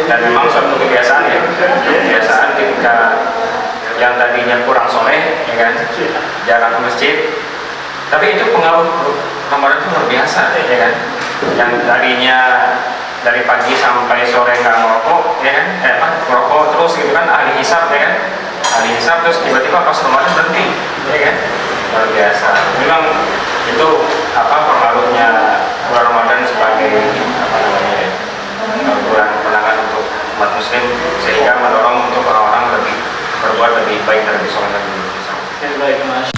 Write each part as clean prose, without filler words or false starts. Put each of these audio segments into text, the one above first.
Dan memang suatu kebiasaan ya, kebiasaan ketika yang tadinya kurang soleh, ya kan, jarang ke masjid, tapi itu pengaruh Ramadan itu luar biasa, ya kan. Yang tadinya dari pagi sampai sore nggak ngerokok, ya kan, ngerokok terus gitu kan, ahli hisab, ya kan, ahli hisab, terus tiba-tiba pas Ramadan berhenti, ya kan, luar biasa. Memang itu pengaruhnya bulan Ramadan sebagai bulan kemenangan untuk umat muslim, sehingga mendorong untuk orang-orang lebih berbuat lebih baik dan lebih soleh lagi. Baik, Mas.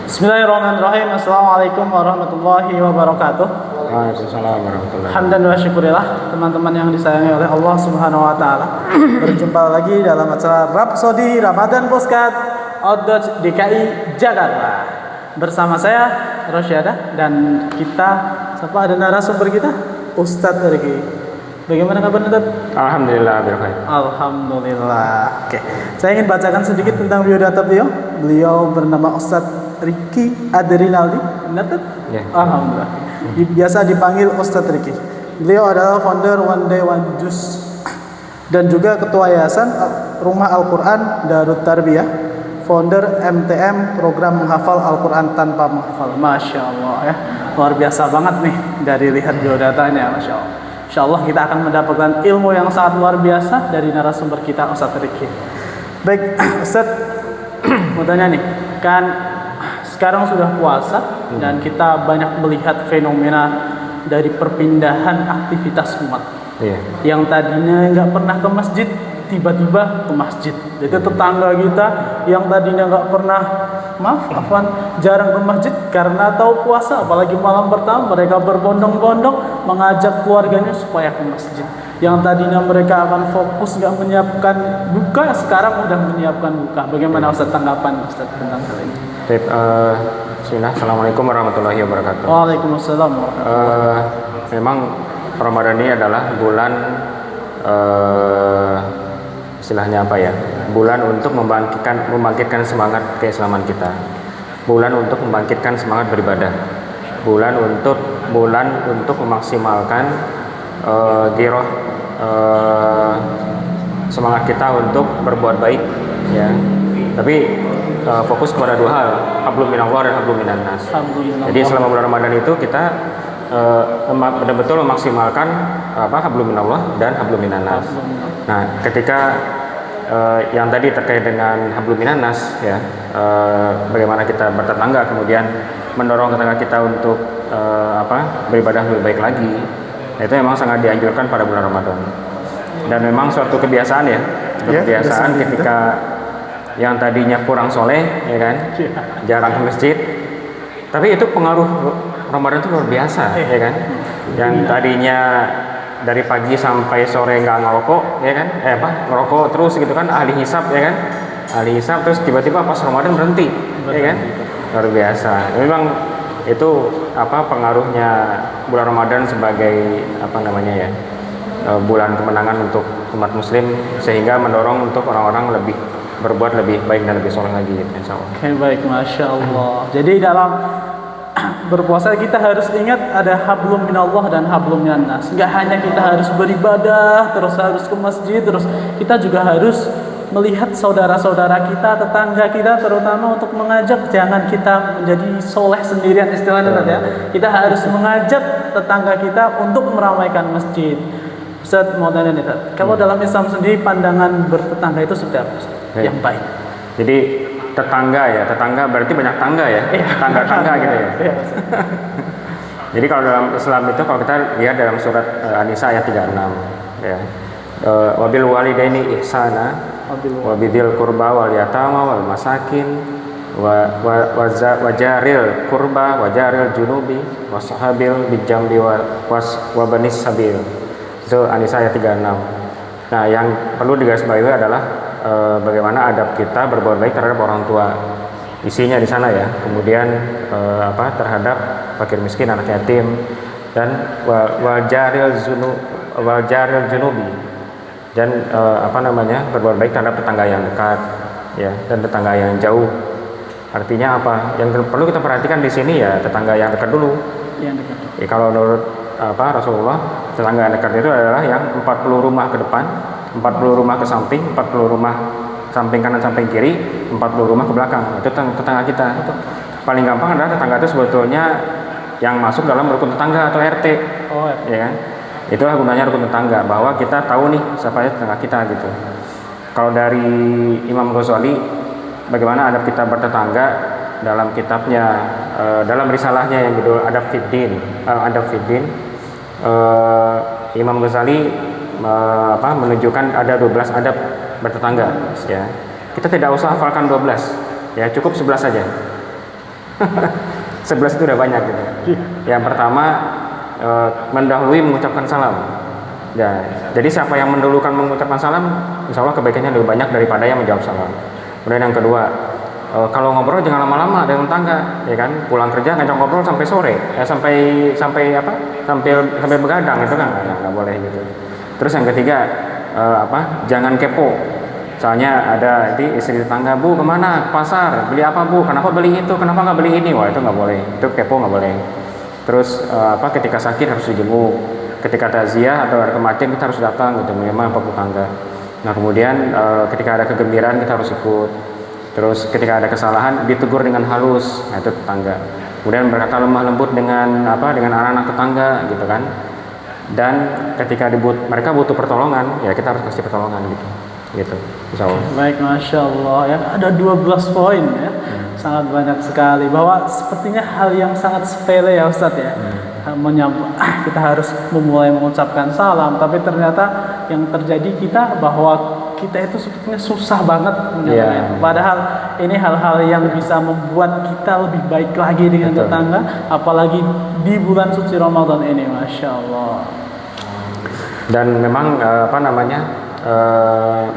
Bismillahirrahmanirrahim. Assalamualaikum warahmatullahi wabarakatuh. Waalaikumsalam warahmatullahi wabarakatuh. Alhamdulillah wa syukurillah, teman-teman yang disayangi oleh Allah Subhanahu wa taala. Berjumpa lagi dalam acara Rhapsody Ramadan Podcast Outdoor DKI Jakarta. Bersama saya Rosyada dan kita ada narasumber kita Ustadz Riki. Bagaimana kabar Ustadz? Alhamdulillah baik. Alhamdulillah. Oke. Saya ingin bacakan sedikit tentang biodata beliau. Beliau bernama Ustadz Riki Adrinaldi. Benar tak? Ya. Alhamdulillah. Biasa dipanggil Ustadz Riki. Beliau adalah founder One Day One Juice dan juga ketua yayasan Rumah Al-Quran Darut Tarbiyah, founder MTM program menghafal Al-Quran tanpa menghafal. Masya Allah ya, luar biasa banget nih dari lihat biodatanya. Masya Allah. Insya Allah kita akan mendapatkan ilmu yang sangat luar biasa dari narasumber kita Ustadz Riki. Baik Ustadz, mau tanya nih, kan sekarang sudah puasa dan kita banyak melihat fenomena dari perpindahan aktivitas umat. Yang tadinya nggak pernah ke masjid, tiba-tiba ke masjid. Jadi tetangga kita yang tadinya nggak pernah, jarang ke masjid karena tahu puasa, apalagi malam pertama mereka berbondong-bondong mengajak keluarganya supaya ke masjid. Yang tadinya mereka akan fokus nggak menyiapkan buka, sekarang udah menyiapkan buka. Bagaimana Ustaz tanggapan Ustaz tentang hal ini? Bismillah. Assalamualaikum warahmatullahi wabarakatuh. Waalaikumsalam warahmatullahi wabarakatuh. Memang Ramadan ini adalah bulan istilahnya bulan untuk membangkitkan semangat keislaman kita, bulan untuk membangkitkan semangat beribadah, bulan untuk memaksimalkan giroh semangat kita untuk berbuat baik, ya. Tapi fokus kepada dua hal, hablum minallah dan hablum minannas. Jadi selama bulan Ramadan itu kita betul-betul memaksimalkan hablum minallah dan hablum minannas. Nah, ketika yang tadi terkait dengan hablum minannas, ya, bagaimana kita bertetangga, kemudian mendorong tetangga kita untuk beribadah lebih baik lagi. Nah, itu memang sangat dianjurkan pada bulan Ramadan. Dan memang suatu kebiasaan ya, kebiasaan ketika yang tadinya kurang soleh, ya kan, jarang ke masjid, tapi itu pengaruh Ramadan itu luar biasa, ya kan. Yang tadinya dari pagi sampai sore nggak ngerokok, ya kan, ngerokok terus gitu kan, ahli hisab, ya kan, ahli hisab, terus tiba-tiba pas Ramadan berhenti, ya kan, luar biasa. Memang itu pengaruhnya bulan Ramadan sebagai bulan kemenangan untuk umat muslim, sehingga mendorong untuk orang-orang lebih berbuat lebih baik dan lebih soleh lagi, insya Allah. Oke, baik, Masya Allah. Jadi dalam berpuasa kita harus ingat ada hablum minallah dan hablum minannas. Enggak hanya kita harus beribadah, terus harus ke masjid, terus kita juga harus melihat saudara-saudara kita, tetangga kita, terutama untuk mengajak, jangan kita menjadi soleh sendirian istilahnya ya. Kita harus mengajak tetangga kita untuk meramaikan masjid. Ustaz mau tanya nih, kalau dalam Islam sendiri pandangan bertetangga itu seperti apa? Yang baik. Jadi tetangga berarti banyak tangga ya, tangga-tangga gitu ya. Jadi kalau dalam Islam itu, kalau kita lihat dalam surat An-Nisa ayat 36, ya, wabil walidaini ihsana wabidil kurba wal yatama wal masakin wajaril kurba wajaril junubi wasahabil bijambi wabanis sabil. Itu An-Nisa ayat 36. Nah, yang perlu digarisbawahi adalah bagaimana adab kita berbuat baik terhadap orang tua, isinya di sana ya. Kemudian terhadap fakir miskin, anak yatim, dan wajaril junubi, dan berbuat baik terhadap tetangga yang dekat, ya, dan tetangga yang jauh. Artinya apa? Yang perlu kita perhatikan di sini ya tetangga yang dekat dulu. Yang dekat. Kalau menurut Rasulullah, tetangga yang dekat itu adalah yang 40 rumah ke depan, 40 rumah ke samping, 40 rumah samping kanan, samping kiri, 40 rumah ke belakang. Itu tetangga kita. Paling gampang adalah tetangga itu sebetulnya yang masuk dalam rukun tetangga atau RT. Oh, RT. Ya kan? Itulah gunanya rukun tetangga, bahwa kita tahu nih siapa tetangga kita gitu. Kalau dari Imam Ghazali, bagaimana adab kita bertetangga dalam kitabnya, dalam risalahnya yang judul Adab Fiddin, Imam Ghazali menunjukkan ada 12 adab bertetangga. Ya, kita tidak usah hafalkan 12, ya cukup 11 saja. 11 itu udah banyak gitu. Yang pertama, mendahului mengucapkan salam. Ya, jadi siapa yang mendahulukan mengucapkan salam, insya Allah kebaikannya lebih banyak daripada yang menjawab salam. Kemudian yang kedua, kalau ngobrol jangan lama-lama dengan tetangga, ya kan? Pulang kerja ngajak ngobrol sampai sore, sampai begadang, itu kan nggak boleh gitu. Terus yang ketiga, jangan kepo. Soalnya ada di istri tetangga, Bu kemana? Pasar, beli apa Bu? Kenapa beli itu? Kenapa nggak beli ini? Wah itu nggak boleh, itu kepo nggak boleh. Terus ketika sakit harus dijenguk, ketika takziah atau ada kematian kita harus datang gitu, minimal tetangga. Nah kemudian ketika ada kegembiraan kita harus ikut. Terus ketika ada kesalahan ditegur dengan halus, nah itu tetangga. Kemudian berkata lemah lembut dengan anak-anak tetangga gitu kan. Dan ketika mereka butuh pertolongan, ya kita harus kasih pertolongan gitu. Insya Allah. Baik, Masya Allah ya. Ada 12 poin ya. Sangat banyak sekali. Bahwa sepertinya hal yang sangat sepele ya Ustadz ya. Kita harus memulai mengucapkan salam, tapi ternyata yang terjadi kita bahwa kita itu sebetulnya susah banget menyampaikan. Padahal ini hal-hal yang bisa membuat kita lebih baik lagi dengan tetangga, apalagi di bulan suci Ramadan ini, Masya Allah. Dan memang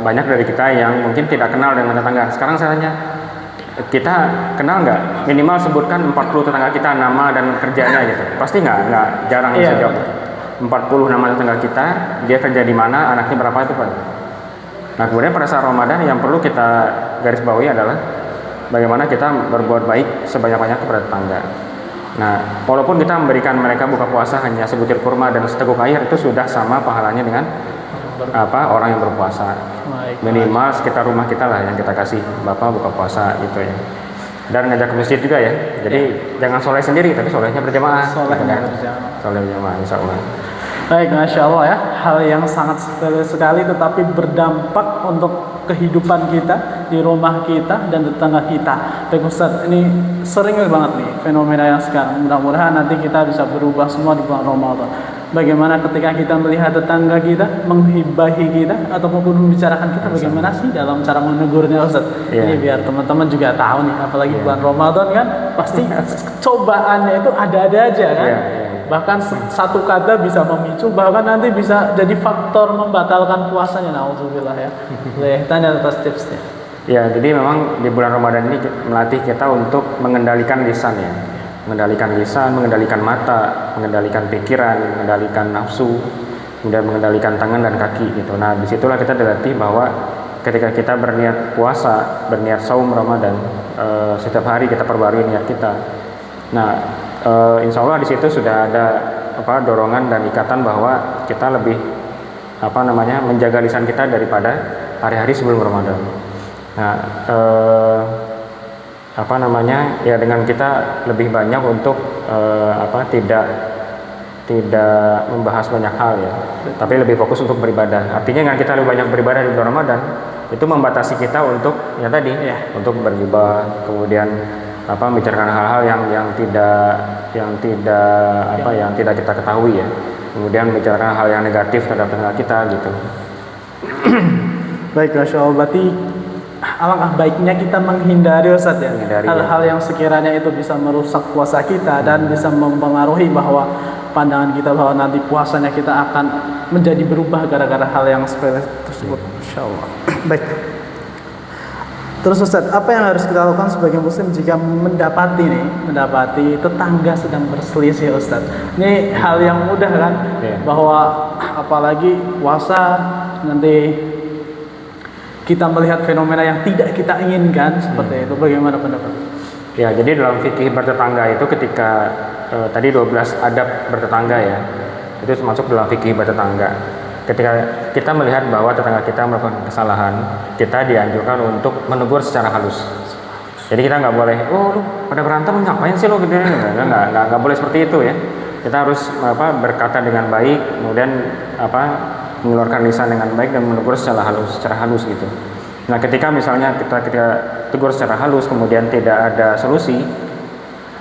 banyak dari kita yang mungkin tidak kenal dengan tetangga. Sekarang saya tanya, kita kenal nggak? Minimal sebutkan 40 tetangga kita, nama dan kerjanya gitu. Pasti nggak jarang bisa jawab. 40 nama tetangga kita, dia kerja di mana, anaknya berapa, itu Pak. Nah kemudian pada saat Ramadan yang perlu kita garis bawahi adalah bagaimana kita berbuat baik sebanyak-banyak kepada tetangga. Nah walaupun kita memberikan mereka buka puasa hanya sebutir kurma dan seteguk air, itu sudah sama pahalanya dengan orang yang berpuasa. Minimal sekitar rumah kita lah yang kita kasih Bapak buka puasa gitu ya. Dan ngajak ke masjid juga ya. Jadi jangan soleh sendiri, tapi solehnya berjamaah. Soleh berjamaah, insya Allah. Baik, Masya Allah ya. Hal yang sangat sepele sekali tetapi berdampak untuk kehidupan kita, di rumah kita dan tetangga kita. Baik Ustadz, ini sering banget nih fenomena yang sekarang. Mudah-mudahan nanti kita bisa berubah semua di bulan Ramadan. Bagaimana ketika kita melihat tetangga kita menghibahi kita ataupun membicarakan kita, bagaimana sih dalam cara menegurnya Ustadz? Ini biar teman-teman juga tahu nih, apalagi bulan Ramadan kan pasti cobaannya itu ada-ada aja kan. Bahkan satu kata bisa memicu, bahkan nanti bisa jadi faktor membatalkan puasanya. Nauzubillah ya. Boleh tanya atas tipsnya. Ya, jadi memang di bulan Ramadan ini melatih kita untuk mengendalikan lisan ya. Mengendalikan lisan, mengendalikan mata, mengendalikan pikiran, mengendalikan nafsu, kemudian mengendalikan tangan dan kaki gitu. Nah, disitulah kita dilatih bahwa ketika kita berniat puasa, berniat saum Ramadan, setiap hari kita perbarui niat kita. Nah, insya Allah di situ sudah ada dorongan dan ikatan bahwa kita lebih menjaga lisan kita daripada hari-hari sebelum Ramadan. Nah, ya dengan kita lebih banyak untuk tidak membahas banyak hal ya, tapi lebih fokus untuk beribadah. Artinya dengan kita lebih banyak beribadah di bulan Ramadan, itu membatasi kita untuk untuk bergibah, kemudian membicarakan hal-hal yang tidak kita ketahui ya, kemudian membicarakan hal yang negatif terhadap tetangga kita gitu. Baik, Masya Allah. Berarti alangkah baiknya kita menghindari Ustaz ya, hal-hal yang sekiranya itu bisa merusak puasa kita dan bisa mempengaruhi bahwa pandangan kita bahwa nanti puasanya kita akan menjadi berubah gara-gara hal yang sepele tersebut. Insya Allah. Baik. Terus Ustaz, apa yang harus kita lakukan sebagai muslim jika mendapati tetangga sedang berselisih Ustaz? Ini hal yang mudah kan? Bahwa apalagi puasa nanti kita melihat fenomena yang tidak kita inginkan seperti itu. Bagaimana pendapat? Ya, jadi dalam fikih bertetangga itu ketika tadi 12 adab bertetangga ya, itu termasuk dalam fikih bertetangga. Ketika kita melihat bahwa tetangga kita melakukan kesalahan, kita dianjurkan untuk menegur secara halus. Jadi kita nggak boleh, oh lu pada berantem ngapain sih lo gitu, nggak boleh seperti itu ya. Kita harus berkata dengan baik, kemudian mengeluarkan lisan dengan baik dan menegur secara halus gitu. Nah, ketika misalnya kita tegur secara halus kemudian tidak ada solusi,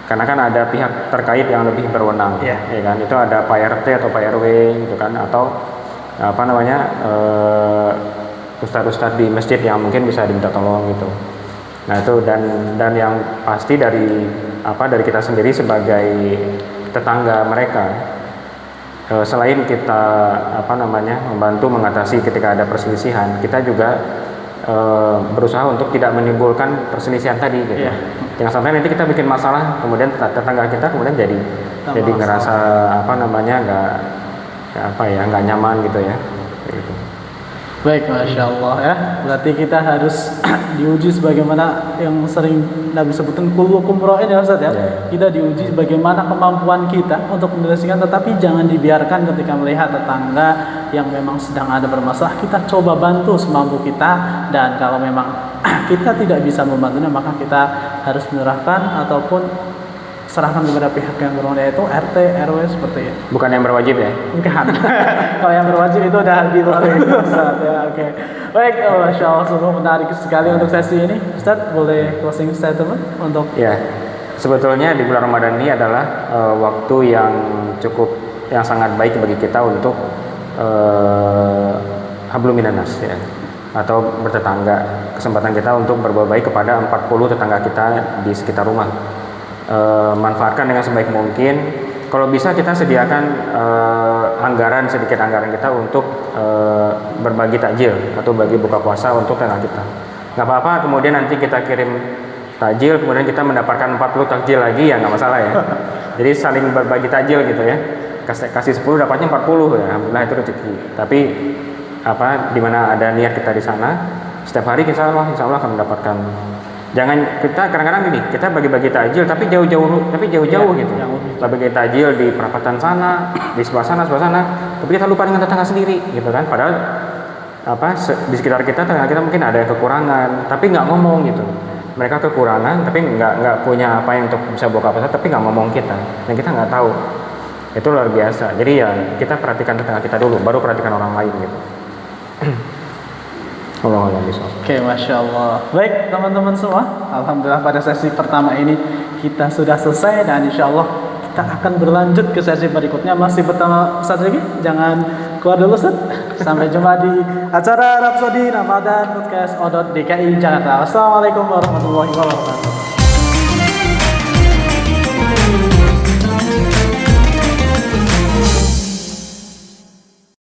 karena kan ada pihak terkait yang lebih berwenang, ya kan, itu ada Pak RT atau Pak RW gitu kan, atau ustadz-ustadz di masjid yang mungkin bisa diminta tolong gitu. Nah itu dan yang pasti dari kita sendiri sebagai tetangga mereka, selain kita membantu mengatasi ketika ada perselisihan, kita juga berusaha untuk tidak menimbulkan perselisihan tadi gitu. Jangan sampai nanti kita bikin masalah kemudian tetangga kita kemudian jadi ngerasa nggak nyaman gitu ya. Gitu. Baik, Masya Allah ya. Berarti kita harus diuji sebagaimana yang sering Nabi sebutkan kullukum ra'in ya Ustaz ya. Kita diuji bagaimana kemampuan kita untuk menyelesaikan, tetapi jangan dibiarkan ketika melihat tetangga yang memang sedang ada bermasalah, kita coba bantu semampu kita, dan kalau memang kita tidak bisa membantunya maka kita harus menyerahkan ataupun serahkan kepada pihak yang berwenang, yaitu RT, RW seperti itu. Bukan yang berwajib ya? Bukan. Kalau yang berwajib itu udah di luar itu Ustaz ya. Oke. Baik, Masya Allah, sungguh menarik sekali untuk sesi ini. Ustaz, boleh closing statement untuk? Ya, sebetulnya di bulan Ramadan ini adalah waktu yang sangat baik bagi kita untuk hablum minan nas ya, atau bertetangga. Kesempatan kita untuk berbuat baik kepada 40 tetangga kita di sekitar rumah. Manfaatkan dengan sebaik mungkin. Kalau bisa kita sediakan sedikit anggaran kita untuk berbagi takjil atau bagi buka puasa untuk tetangga kita. Nggak apa-apa kemudian nanti kita kirim takjil kemudian kita mendapatkan 40 takjil lagi, ya nggak masalah ya. Jadi saling berbagi takjil gitu ya. Kasih 10 dapatnya 40 ya, alhamdulillah itu rezeki. Tapi di mana ada niat kita di sana, setiap hari insya Allah akan mendapatkan. Jangan kita kadang-kadang gini, kita bagi-bagi takjil tapi jauh-jauh gitu. Bagi takjil di perapatan sana, di sebelah sana, tapi kita lupa dengan tetangga sendiri gitu kan. Padahal di sekitar kita tetangga kita mungkin ada yang kekurangan, tapi nggak ngomong gitu. Mereka kekurangan tapi nggak punya apa yang untuk bisa buka puasa, tapi nggak ngomong kita, dan kita nggak tahu. Itu luar biasa. Jadi ya kita perhatikan tetangga kita dulu, baru perhatikan orang lain gitu. Oke, Masya Allah. Baik teman-teman semua, alhamdulillah pada sesi pertama ini kita sudah selesai, dan insya Allah kita akan berlanjut ke sesi berikutnya masih bersama Ustaz Riki. Jangan keluar dulu Ustaz. Sampai jumpa di acara Rhapsody Ramadan Podcast ODOT DKI Jakarta. Wassalamualaikum warahmatullahi wabarakatuh.